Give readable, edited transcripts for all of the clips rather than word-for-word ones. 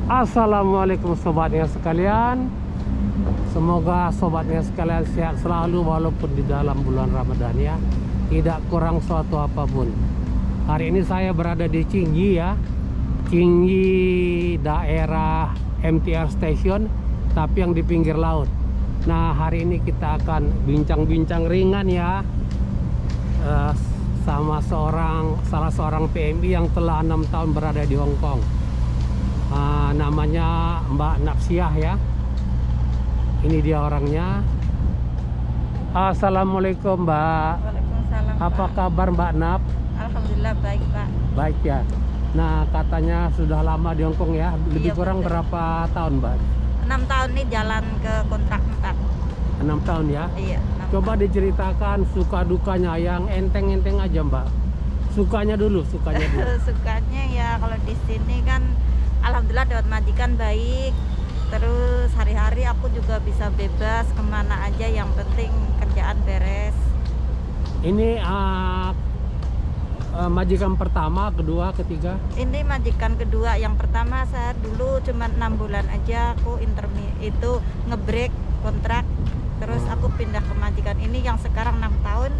Assalamualaikum sobatnya sekalian. Semoga sobatnya sekalian sehat selalu walaupun di dalam bulan Ramadan ya. Tidak kurang suatu apapun. Hari ini saya berada di Cinggi ya. Cinggi daerah MTR Station, tapi yang di pinggir laut. Nah, hari ini kita akan bincang-bincang ringan ya, sama salah seorang PMI yang telah 6 tahun berada di Hong Kong. Namanya Mbak Napsiah ya. Ini dia orangnya. Assalamualaikum Mbak. Waalaikumsalam. Apa Pak. kabar Mbak Nap? Alhamdulillah baik Pak. Baik ya. Nah, katanya sudah lama di Hong Kong ya. Lebih Iya, kurang betul. berapa tahun Mbak? 6 tahun nih jalan ke kontrak 4. 6 tahun ya. Iya. 6 Coba tahun. diceritakan suka dukanya yang enteng-enteng aja Mbak. Sukanya dulu. Sukanya ya kalau di sini kan alhamdulillah dapat majikan baik. Terus hari-hari aku juga bisa bebas kemana aja, yang penting kerjaan beres. Ini majikan pertama, kedua, ketiga. Ini majikan kedua. Yang pertama saya dulu cuma 6 bulan aja aku itu ngebreak kontrak. Terus aku pindah ke majikan ini yang sekarang 6 tahun.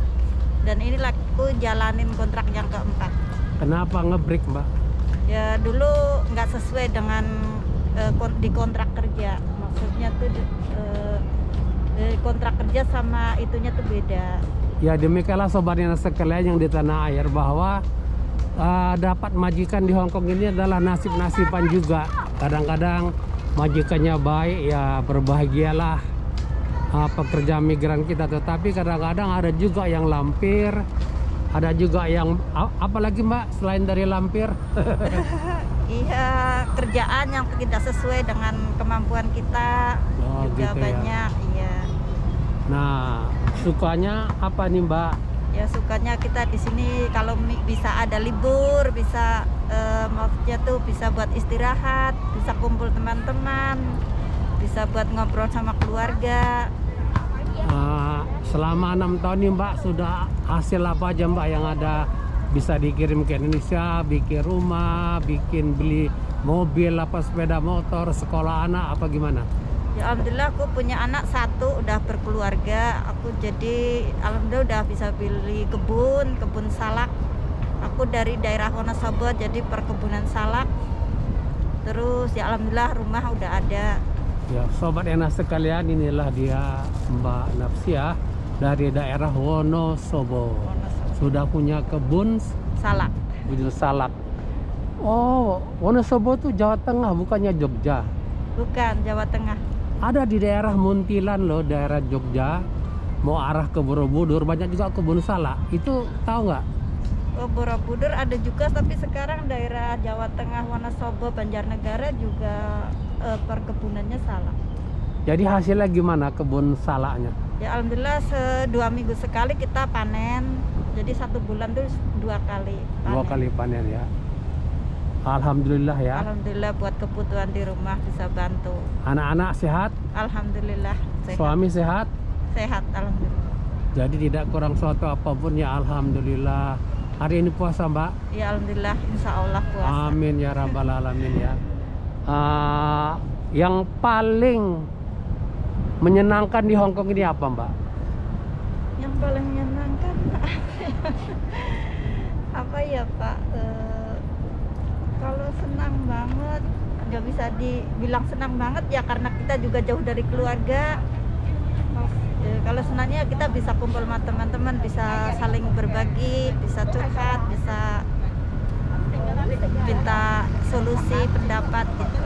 Dan ini aku jalanin kontrak yang keempat. Kenapa ngebreak Mbak? Ya dulu nggak sesuai dengan di kontrak kerja. Maksudnya tuh kontrak kerja sama itunya tuh beda. Ya demikianlah sobatnya sekalian yang di tanah air, bahwa dapat majikan di Hong Kong ini adalah nasib-nasiban juga. Kadang-kadang majikannya baik ya berbahagialah pekerja migran kita. Tetapi kadang-kadang ada juga yang lampir, ada juga yang apalagi Mbak selain dari lampir. Iya, kerjaan yang tidak sesuai dengan kemampuan kita Oh, juga gitu ya. banyak. Iya. Nah, sukanya apa nih Mbak? Ya sukanya kita di sini kalau bisa ada libur, bisa maksudnya tuh bisa buat istirahat, bisa kumpul teman-teman, bisa buat ngobrol sama keluarga. Selama 6 tahun nih Mbak, sudah hasil apa aja Mbak yang ada bisa dikirim ke Indonesia? Bikin rumah, bikin beli mobil, apa sepeda motor, sekolah anak, apa gimana? Ya alhamdulillah aku punya anak satu udah berkeluarga. Aku jadi alhamdulillah udah bisa beli kebun salak. Aku dari daerah Wonosobo, jadi perkebunan salak. Terus ya alhamdulillah rumah udah ada. Ya, sobat enak sekalian, inilah dia Mbak Napsiah dari daerah Wonosobo. Sudah punya kebun Salak. salak. Oh, Wonosobo tuh Jawa Tengah, bukannya Jogja. Bukan, Jawa Tengah. Ada di daerah Muntilan loh, daerah Jogja. Mau arah ke Borobudur banyak juga kebun salak. Itu tahu nggak? Oh, Borobudur ada juga, tapi sekarang daerah Jawa Tengah, Wonosobo, Banjarnegara juga perkebunannya salak. Jadi hasilnya gimana kebun salaknya? Ya alhamdulillah 2 minggu sekali kita panen. Jadi 1 bulan tuh 2 kali panen. 2 kali panen ya. Alhamdulillah ya. Alhamdulillah buat kebutuhan di rumah bisa bantu. Anak-anak sehat? Alhamdulillah sehat. Suami sehat? Sehat alhamdulillah. Jadi tidak kurang suatu apapun ya, alhamdulillah. Hari ini puasa Mbak? Ya alhamdulillah, insya Allah puasa. Amin ya rabbal alamin ya. Yang paling menyenangkan di Hong Kong ini apa Mbak? Yang paling menyenangkan apa ya Pak? Kalau senang banget nggak bisa dibilang senang banget ya, karena kita juga jauh dari keluarga. Kalau senangnya kita bisa kumpul sama teman-teman, bisa saling berbagi, bisa curhat, bisa minta solusi pendapat gitu.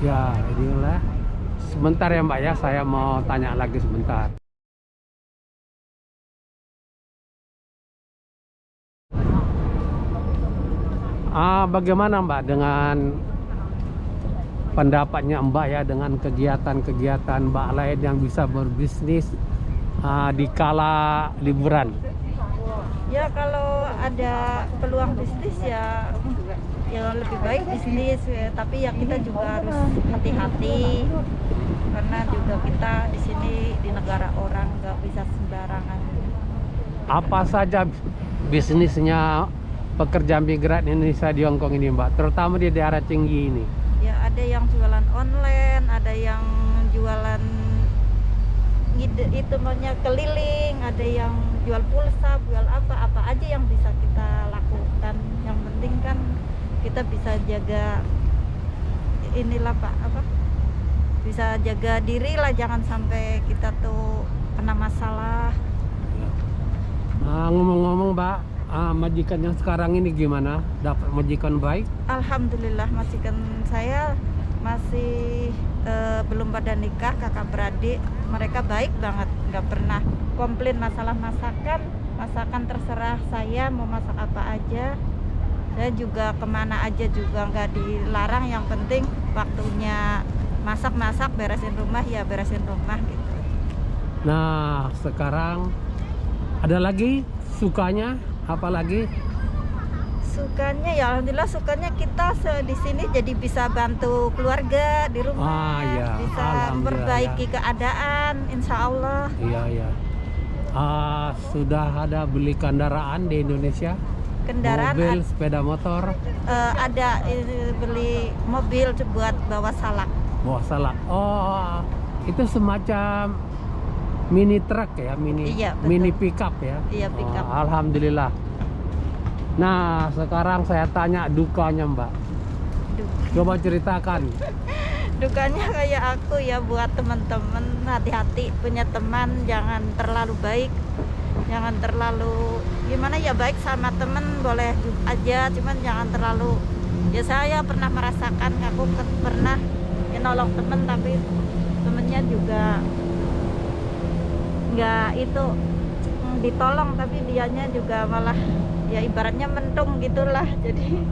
Ya inilah. Sebentar ya Mbak ya, saya mau tanya lagi sebentar. Bagaimana Mbak dengan pendapatnya Mbak ya dengan kegiatan-kegiatan Mbak lain yang bisa berbisnis di kala liburan? Ya kalau ada peluang bisnis ya lebih baik bisnis ya. Tapi ya kita juga harus hati-hati, karena juga kita di sini di negara orang, nggak bisa sembarangan. Apa saja bisnisnya pekerja migran Indonesia di Hong Kong ini Mbak, terutama di daerah Cinggi ini? Ya ada ada yang jualan online, ada yang jualan itu maunya keliling, ada yang jual pulsa, jual apa aja yang bisa kita lakukan. Yang penting kan kita bisa jaga inilah Pak, bisa jaga diri lah, jangan sampai kita tuh kena masalah. Ngomong-ngomong Mbak, majikan yang sekarang ini gimana? Dapat majikan baik? Alhamdulillah majikan saya masih belum pada nikah, kakak beradik, mereka baik banget, nggak pernah komplain masalah masakan terserah saya mau masak apa aja. Saya juga kemana aja juga nggak dilarang, yang penting waktunya masak, beresin rumah ya beresin rumah gitu. Nah sekarang ada lagi sukanya apa lagi? Sukanya ya alhamdulillah, sukanya kita di sini jadi bisa bantu keluarga di rumah, ya. bisa memperbaiki keadaan, insya Allah. Iya. Sudah ada beli kendaraan di Indonesia? Kendaraan mobil, sepeda motor? Ada beli mobil buat bawa salak. Bawa salak. Oh, itu semacam mini truk ya, Iya, mini pickup ya. Iya, pickup. Alhamdulillah. Nah, sekarang saya tanya dukanya Mbak. Coba ceritakan. Dukanya kayak aku ya, buat teman-teman hati-hati punya teman, jangan terlalu baik, jangan terlalu gimana ya, baik sama teman boleh aja, cuman jangan terlalu. Ya saya pernah merasakan, aku pernah nolong temen tapi temennya juga nggak itu ditolong, tapi dianya juga malah ya ibaratnya mentung gitulah. Jadi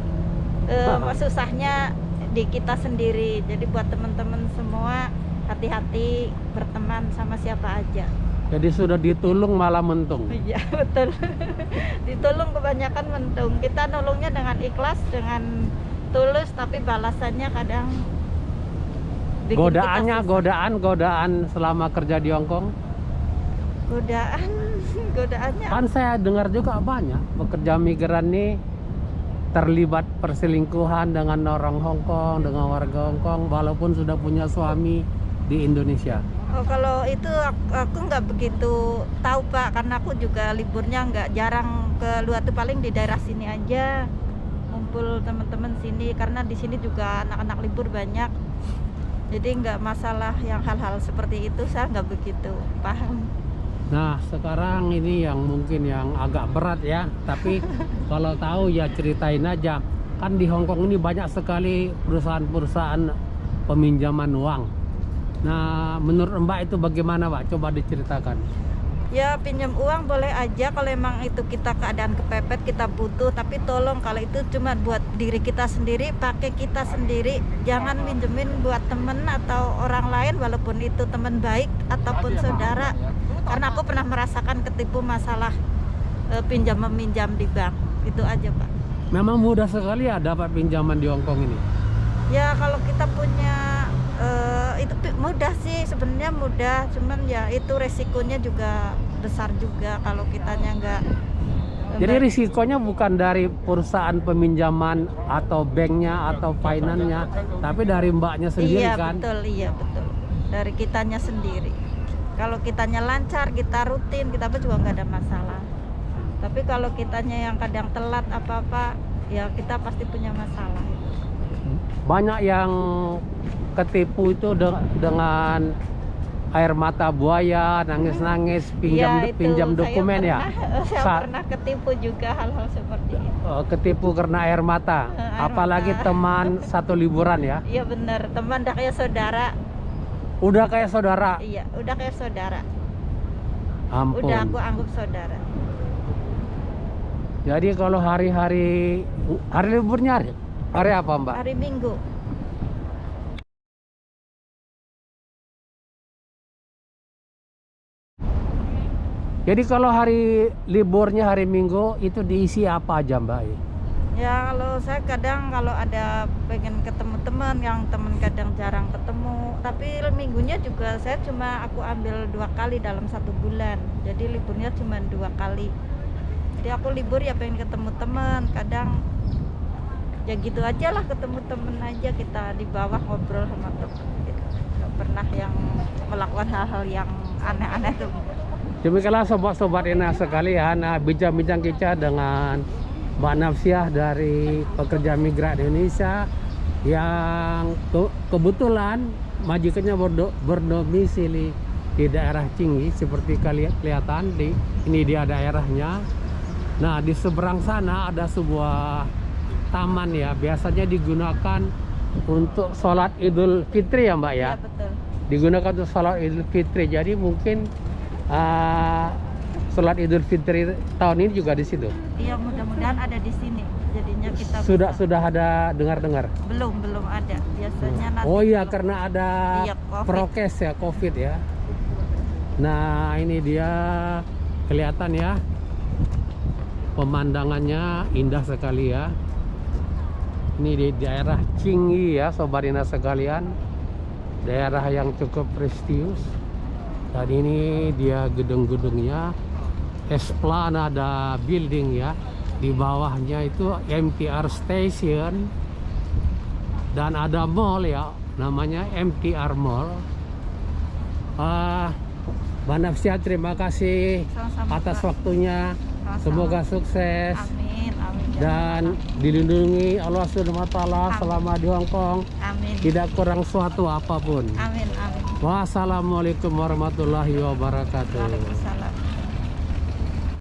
susahnya di kita sendiri. Jadi buat teman-teman semua hati-hati berteman sama siapa aja. Jadi sudah ditolong malah mentung. Iya betul. Ditolong kebanyakan mentung. Kita nolongnya dengan ikhlas, dengan tulus, tapi balasannya kadang bikin kita susah. Godaan selama kerja di Hong Kong. Godaannya Kan saya dengar juga banyak pekerja migran nih terlibat perselingkuhan dengan orang Hong Kong, dengan warga Hong Kong, walaupun sudah punya suami di Indonesia. Oh, kalau itu aku nggak begitu tahu Pak, karena aku juga liburnya nggak jarang keluar tuh, paling di daerah sini aja ngumpul teman-teman sini, karena di sini juga anak-anak libur banyak. Jadi nggak masalah yang hal-hal seperti itu, saya nggak begitu paham. Nah sekarang ini yang mungkin yang agak berat ya, tapi kalau tahu ya ceritain aja. Kan di Hong Kong ini banyak sekali perusahaan-perusahaan peminjaman uang. Nah menurut Mbak itu bagaimana Mbak? Coba diceritakan. Ya pinjam uang boleh aja kalau emang itu kita keadaan kepepet, kita butuh, tapi tolong kalau itu cuma buat diri kita sendiri, pakai kita sendiri, jangan minjemin buat temen atau orang lain, walaupun itu teman baik ataupun saudara. Karena aku pernah merasakan ketipu masalah pinjam meminjam di bank. Itu aja Pak. Memang mudah sekali ya dapat pinjaman di Hong Kong ini. Ya kalau kita punya itu mudah sih, sebenarnya mudah, cuman ya itu resikonya juga besar juga kalau kitanya nggak. Jadi risikonya bukan dari perusahaan peminjaman atau banknya atau finance-nya, tapi dari Mbaknya sendiri kan? Iya betul, dari kitanya sendiri. Kalau kitanya lancar, kita rutin, kita juga nggak ada masalah. Tapi kalau kitanya yang kadang telat apa-apa, ya kita pasti punya masalah. Banyak yang ketipu itu dengan air mata buaya, nangis-nangis, pinjam dokumen ya. Saya pernah ketipu juga hal-hal seperti itu. Ketipu karena air mata. Apalagi teman satu liburan ya. Iya benar, teman udah kayak saudara. Udah kayak saudara. Iya, udah kayak saudara. Ampun. Udah aku anggap saudara. Jadi kalau hari liburnya hari apa Mbak? Hari Minggu. Jadi kalau hari liburnya hari Minggu itu diisi apa aja Mbak? Ya kalau saya kadang kalau ada pengen ketemu teman, yang teman kadang jarang ketemu, tapi minggunya juga saya aku ambil 2 kali dalam 1 bulan, jadi liburnya cuma 2 kali. Jadi aku libur ya pengen ketemu teman, kadang ya gitu aja lah, ketemu temen aja, kita di bawah ngobrol sama temen gitu. Nggak pernah yang melakukan hal-hal yang aneh-aneh tuh. Demikianlah sobat-sobat Ina sekalian, bincang-bincang kita dengan Mbak Nafsiah dari pekerja migran Indonesia yang kebetulan majikannya berdomisili di daerah Cinggi seperti kalian kelihatan ini dia daerahnya. Nah, di seberang sana ada sebuah taman ya, biasanya digunakan untuk sholat Idul Fitri ya Mbak ya. Iya betul. Digunakan untuk sholat Idul Fitri. Jadi mungkin sholat Idul Fitri tahun ini juga di situ. Iya, mudah-mudahan ada di sini. Jadinya kita Sudah ada dengar-dengar. belum ada. Biasanya nanti. Oh iya, karena ada Iya, COVID. prokes ya, COVID ya. Nah, ini dia kelihatan ya. Pemandangannya indah sekali ya. Ini di daerah Cinggi ya, sobat Ina sekalian. Daerah yang cukup prestigius. Dan ini dia gedung-gedungnya. Esplanade building ya. Di bawahnya itu MTR station. Dan ada mall ya, namanya MTR Mall. Mbak Nafsiah, terima kasih Sama-sama, atas Pak. waktunya. Sama-sama. Semoga sukses Amin. dan dilindungi Allah Subhanahu wa taala Amin. selama di Hong Kong. Amin. Tidak kurang suatu apapun. Amin. Wassalamualaikum warahmatullahi wabarakatuh. Waalaikumsalam.